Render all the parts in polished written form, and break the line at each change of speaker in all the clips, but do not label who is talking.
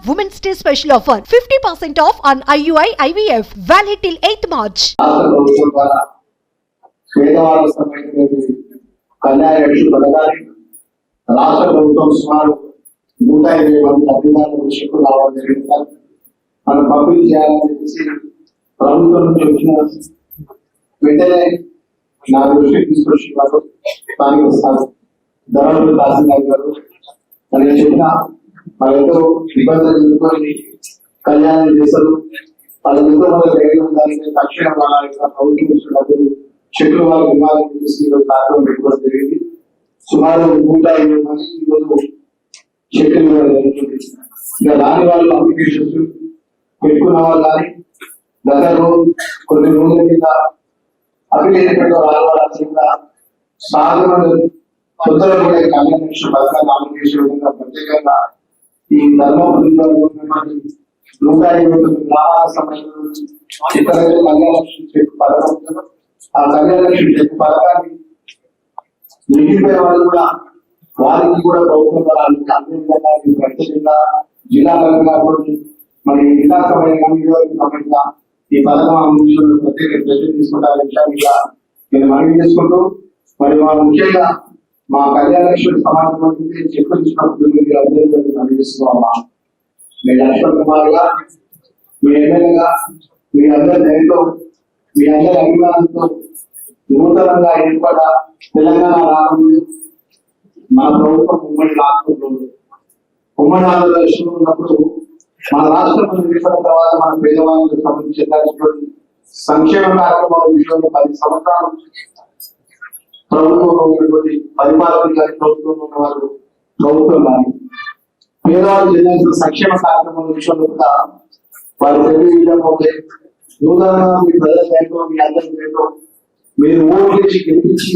Women's Day special offer 50% off on IUI IVF valid till 8th March.
రాష్ట్ర ప్రభుత్వం సుమారు 120 మంది అధికారులకు చెక్కులు రావడం జరిగింది. మనం పంపిణీ చేయాలని చెప్పేసి ప్రభుత్వం నుంచి వచ్చిన వెంటనే నా దృష్టికి తీసుకొచ్చి వారు స్థానిక ధర్మపురి తహసీల్దార్ గారు నేను చెప్పిన వాళ్ళతో నిబంధనలు ఎదుర్కొని కళ్యాణం చేశారు. వాళ్ళకి ఎంతో మంది ధైర్యం ఉండాలని తక్షణం వాళ్ళ ప్రభుత్వం వచ్చిన డబ్బులు చెక్కులు వాళ్ళ విమానం చేసి కార్యక్రమం పెట్టుకోవడం జరిగింది. సుమారు 120 మంది ఈరోజు చెక్కులు జరుగుతుంది. ఇక రాని వాళ్ళు అప్లికేషన్స్ పెట్టుకున్న వాళ్ళు కానీ గతంలో కొన్ని రోజుల కింద అప్లికేషన్ కూడా సాధారణ కొత్తలో కూడా కమ్యూనికేషన్ పథకాలు అప్లికేషన్ ప్రత్యేకంగా ఈ ధర్మపురిలో ఉన్నటువంటి 129 గ్రామాల సమయంలో ఇతర కళ్యాణలక్ష్మి చెక్కు పథకం, ఆ కళ్యాణలక్ష్మి చెక్కు పథకాన్ని మిగిలిపోయిన వాళ్ళు కూడా వారికి కూడా ప్రభుత్వం ద్వారా అన్ని విధంగా ప్రత్యేకంగా జిల్లా కలెక్టర్ మరి జిల్లా సమయంగా ఈ పథకం అందించడం ప్రత్యేక చర్యలు తీసుకుంటారనే విషయాన్ని నేను మనవి చేసుకుంటూ మరి ముఖ్యంగా మా కళ్యాణలక్ష్మి సమాజం చెక్కులు ఇచ్చినప్పుడు అందరికీ అందిస్తున్నామా. మీ లక్ష్మణ్ కుమార్ గా, మీ ఎమ్మెల్యేగా, మీ అందరి దయతో, మీ అందరి అభిమానంతో నూతనంగా ఏర్పడ తెలంగాణ రాష్ట్రంలో మన ప్రభుత్వం ఉమ్మడి రాష్ట్రంలో ఉమ్మడి ఆంధ్రప్రదేశ్లో ఉన్నప్పుడు మన రాష్ట్రం ఏర్పడిన తర్వాత మన పేదవాళ్ళకు సంబంధించినటువంటి సంక్షేమ కార్యక్రమాల విషయంలో 10 సంవత్సరాలు ప్రభుత్వంలో ఉన్నటువంటి పరిపాలన ప్రభుత్వంలో ఉన్న వాళ్ళు ప్రభుత్వం కానీ పేదవాళ్ళు చెందిన సంక్షేమ కార్యక్రమాల విషయంలో కూడా వారు తెలియజేయకపోతే నూతనంగా మీ ప్రజల మీ అందరితో మీరు ఓటు చేసి గెలిపించి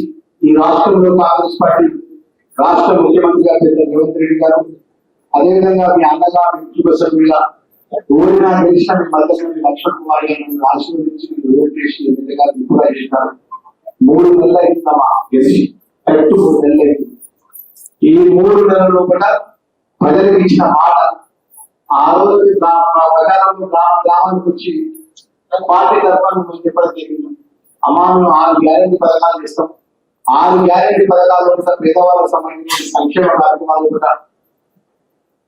ఈ రాష్ట్రంలో కాంగ్రెస్ పార్టీ రాష్ట్ర ముఖ్యమంత్రిగా చేసిన రేవంత్ రెడ్డి గారు, అదేవిధంగా మీ అన్నగా సభ్యులుగా ఓడినా గెలిచిన మీ మద్దతు లక్ష్మణ్ కుమార్ గారిని ఆశీర్వదించి ఓటు చేసి ఎన్నికగా విడుదల చేసినారు. 3 నెలలు అవుతుందమ్మా గెలిచి, కరెక్ట్ 3 నెలలు అవుతుంది. ఈ 3 నెలల లోపల ప్రజలకు ఇచ్చిన మాట ఆ రోజు ప్రకారంలో గ్రామానికి వచ్చి పార్టీ తరఫున చెప్పడం జరిగింది. అమ్మా మేము 6 గ్యారెంటీ పథకాలు ఇస్తాం. 6 గ్యారెంటీ పథకాలు పేదవాళ్ళకు సంబంధించిన సంక్షేమ కార్యక్రమాలు కూడా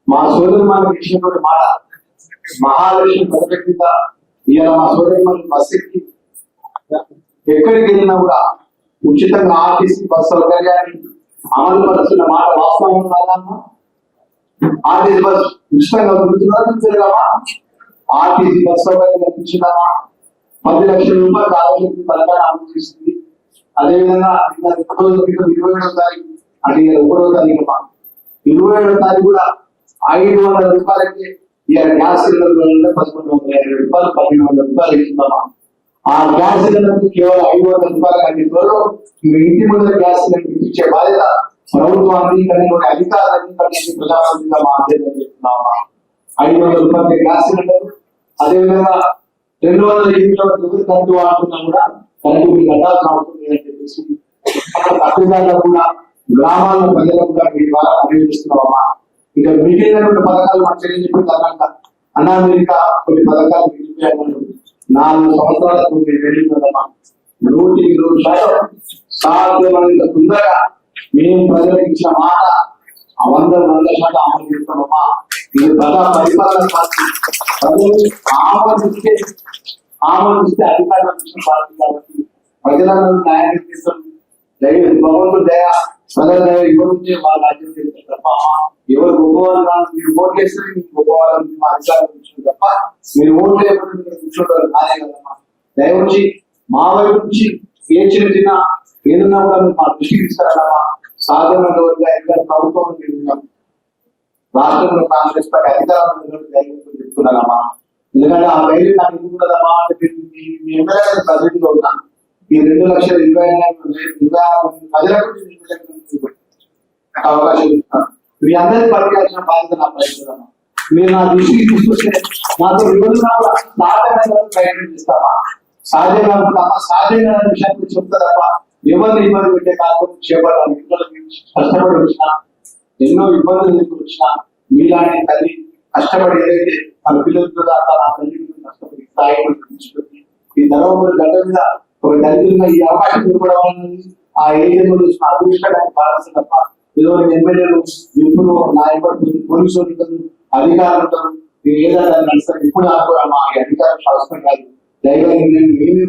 మా సోదరి మనకు ఇచ్చినటువంటి మాట మహాలక్ష్మి పథకం కింద ఇవాళ మా సోదరి మనకి బస్ ఎక్కి ఎక్కడికి వెళ్ళినా కూడా ఉచితంగా ఆర్టీసీ బస్ సౌకర్యాన్ని అమలు పరుస్తున్న మాట వాస్తవం కాదమ్మా. ఆర్టీసీ బస్ ఉచితంగా గుర్తున్నా ఆర్టీసీ బస్ సౌకర్యం కల్పించున్నామా. 10 లక్షల రూపాయలు ఆరోగ్య పథకాన్ని అమలు చేస్తుంది. అదేవిధంగా 27వ తారీఖు అంటే 1వ తారీఖు 27వ తారీఖు కూడా 500 రూపాయలకి గ్యాస్ సిలిండర్ 1150 రూపాయలు 1200 రూపాయలు ఇస్తున్నామా. ఆ గ్యాస్ సిలిండర్ కేవలం 500 రూపాయలు కంటే త్వరలో మీ ఇంటి ముందు గ్యాస్ సిలిండర్ ఇచ్చే బాధ్యత ప్రభుత్వాన్ని అధికారులన్నీ ప్రజాప్రతినిధిగా మా అందరికీ చెప్తున్నామా. 500 రూపాయలకి గ్యాస్ సిలిండర్, అదేవిధంగా 200 యూనిట్ల కరెంటు వాడుతున్నా కూడా కరెంటు మీకు కట్టాల్సిన అవసరం లేదని చెప్పేసి అధికారులు కూడా గ్రామాల్లో ప్రజలకు కూడా మీ ద్వారా అభివృద్ధిస్తున్నామా. ఇక మిగిలినటువంటి పథకాలు మనం చెప్పిన తర్వాత అన్నా అమెరికా కొన్ని పథకాలు మిగిలిపోయామని 4 సంవత్సరాలకు మీరు వెళ్ళిపోదమ్మా. 100% సాధ్యమైనంత తొందరగా మేము ప్రజలకు ఇచ్చిన మాట 100% అమలు చేస్తామమ్మా. ఇది ప్రజా పరిపాలన పార్టీ ఆమోదిస్తే అధికారులు ఇచ్చిన పార్టీ కాబట్టి ప్రజలందరూ న్యాయం చేస్తాం. భగవంతుడు దయ ప్రజల దయ ఇవ్వకుంటే వాళ్ళ రాజ్యం చేస్తారు తప్ప ఎవరు గొప్పవాళ్ళు కాదు. మీరు ఓటు వేస్తే మీకు గొప్పవాళ్ళని మా అధికారులు కూర్చుంటారు తప్ప మీరు ఓటు లేకపోతే మీరు కూర్చోవడం కాదే కదమ్మా. దయవచ్చి మా వైపు నుంచి ఏ చిన్న ఏదన్నా కూడా మీరు మా దృష్టికి తీసుకురావడమా. సాధారణ ప్రభుత్వం రాష్ట్రంలో కాంగ్రెస్ పార్టీ అధికారంలో చెప్తున్నారమ్మా. ఎందుకంటే ఆ ధైర్యం నాకు ఎందుకు కదమ్మా అంటే మీ ఎమ్మెల్యే ప్రజెంట్గా ఉన్నా ఈ 2,26,26,000 ప్రజలకు అవకాశం ఇస్తున్నాను. మీ అందరికీ పరిపాలించిన బాధ్యత నా ప్రయత్నం. మీరు నా దృష్టికి తీసుకొస్తే నాతో ఇబ్బందులు ప్రయత్నం చేస్తామా. సాధ్యంగా అనుకుంటామా. సాధ్యంగా విషయాన్ని చెప్తా తప్ప ఎవరిని ఇబ్బంది పెట్టే కార్యక్రమం చేపట్టాలి. కష్టపడి వచ్చిన ఎన్నో ఇబ్బందులు వచ్చిన మీలాంటి తల్లి కష్టపడి ఏదైతే మన పిల్లలతో దాకా ఆ తల్లిదండ్రులు కష్టపడి స్థాయిలో తీసుకొని ఈ ధర్మపురి గడ్డ మీద ఒక దళితులుగా ఈ అవకాశం దొరకడం ఆ ఏరియాలో చూసిన అదృష్టానికి బాధ్యత తప్ప ఇరవై ఎమ్మెల్యేలు ఇప్పుడు నాయకులు పోలీసు అధికారులు ఏదైనా నడుస్తారు ఇప్పుడు మా అధికారులు శాస్త్రం కాదు దైవాన్ని మీరే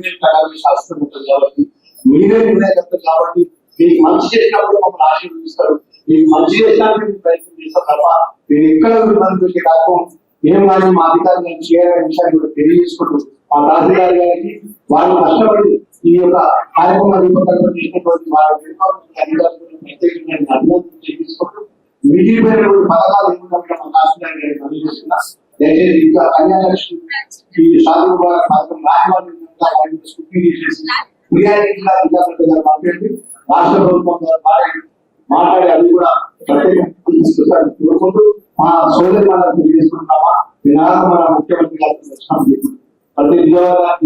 శాస్త్రం ఉంటుంది కాబట్టి మీరే నిర్ణయకర్తలు కాబట్టి మీకు మంచి చేసినప్పుడు మమ్మల్ని ఆశీర్వదిస్తారు మీకు మంచి చేసినప్పుడు మీకు ప్రయత్నం చేస్తారు తప్ప మీరు ఎక్కడ ఇబ్బంది పెట్టే కార్యక్రమం ఏం కానీ మా అధికారులను చేయాలనే విషయాన్ని కూడా తెలియజేసుకుంటూ మా తహసీల్దార్ గారికి వాళ్ళు కష్టపడి ఈ యొక్క కార్యక్రమ రూపకల్పన చేసినటువంటి వారి అధికారులను ప్రత్యేకంగా అభినందన చేసుకుంటూ మిగిలిపోయిన పథకాలు ఏముంటే మా తహసీల్దార్ గారికి అందజేస్తున్నా దయచేసి ఇంకా కన్యాలక్ష్మి ఈ షాది పథకం రాని జిల్లా మాట్లాడి రాష్ట్ర ప్రభుత్వం మాట్లాడి అవి కూడా ప్రత్యేకంగా కోరుకుంటూ మా సోదరి మనం తెలియజేసుకుంటున్నామా వినాయక మన ముఖ్యమంత్రి గారికి ప్రతి విజయవాడ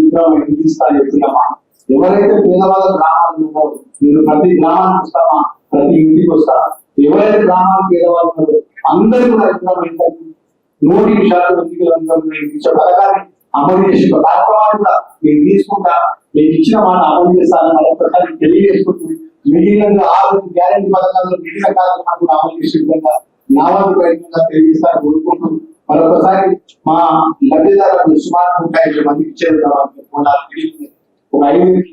చెప్తున్నామా ఎవరైతే పేదవాళ్ళ గ్రామాలు ఉన్నారో మీరు ప్రతి గ్రామానికి వస్తామా ప్రతి ఇంటికి వస్తారా ఎవరైతే గ్రామాలు పేదవాళ్ళు ఉన్నారో అందరూ కూడా ఏంటంటే 100% ఇచ్చే పథకాన్ని అమలు చేసే కార్యక్రమాలు కూడా మీరు తీసుకుంటా మీకు ఇచ్చిన మాట అమలు చేస్తారని మరొకసారి తెలియజేసుకుంటుంది మిగిలిన 6 గ్యారెంటీ పథకాల్లో మిగిలిన కార్యక్రమాలు కూడా అమలు చేసే విధంగా యావత్ ప్రయత్నంగా తెలియజేస్తారని కోరుకుంటూ మరొకసారి మా లబ్ధిదారులకు సుమారు 35 మందికి ఇచ్చేది ఒక 5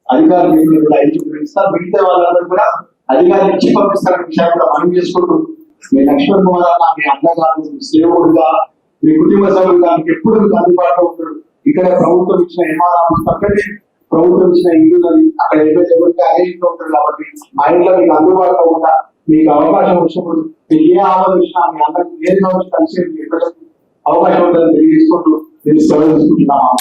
అధికారులు కూడా 5 ఇస్తారు మిగతా వాళ్ళందరూ కూడా అధికారులు ఇచ్చి పంపిస్తారనే విషయాన్ని కూడా మనం చేసుకుంటూ మీ లక్ష్మణ్ కుమార్ అన్న మీ అన్నగారు సేవకుడుగా మీ కుటుంబ సభ్యులుగా ఎప్పుడు మీకు అందుబాటులో ఉంటాడు ఇక్కడ ప్రభుత్వం ఇచ్చిన ఎంఆర్ఆర్ పక్కనే ప్రభుత్వం ఇచ్చిన ఇల్లు అక్కడ ఎవరికి అదే ఇంట్లో ఉంటాడు కాబట్టి ఆ ఇంట్లో మీకు అందుబాటులో ఉంటా మీకు అవకాశం వచ్చినప్పుడు మీకు ఏ ఆపద వచ్చినా మీ అందరికి ఏది కావచ్చు కలిసి అవకాశం ఉంటుందని తెలియజేసుకుంటూ నేను సెలవు తీసుకుంటున్నాను.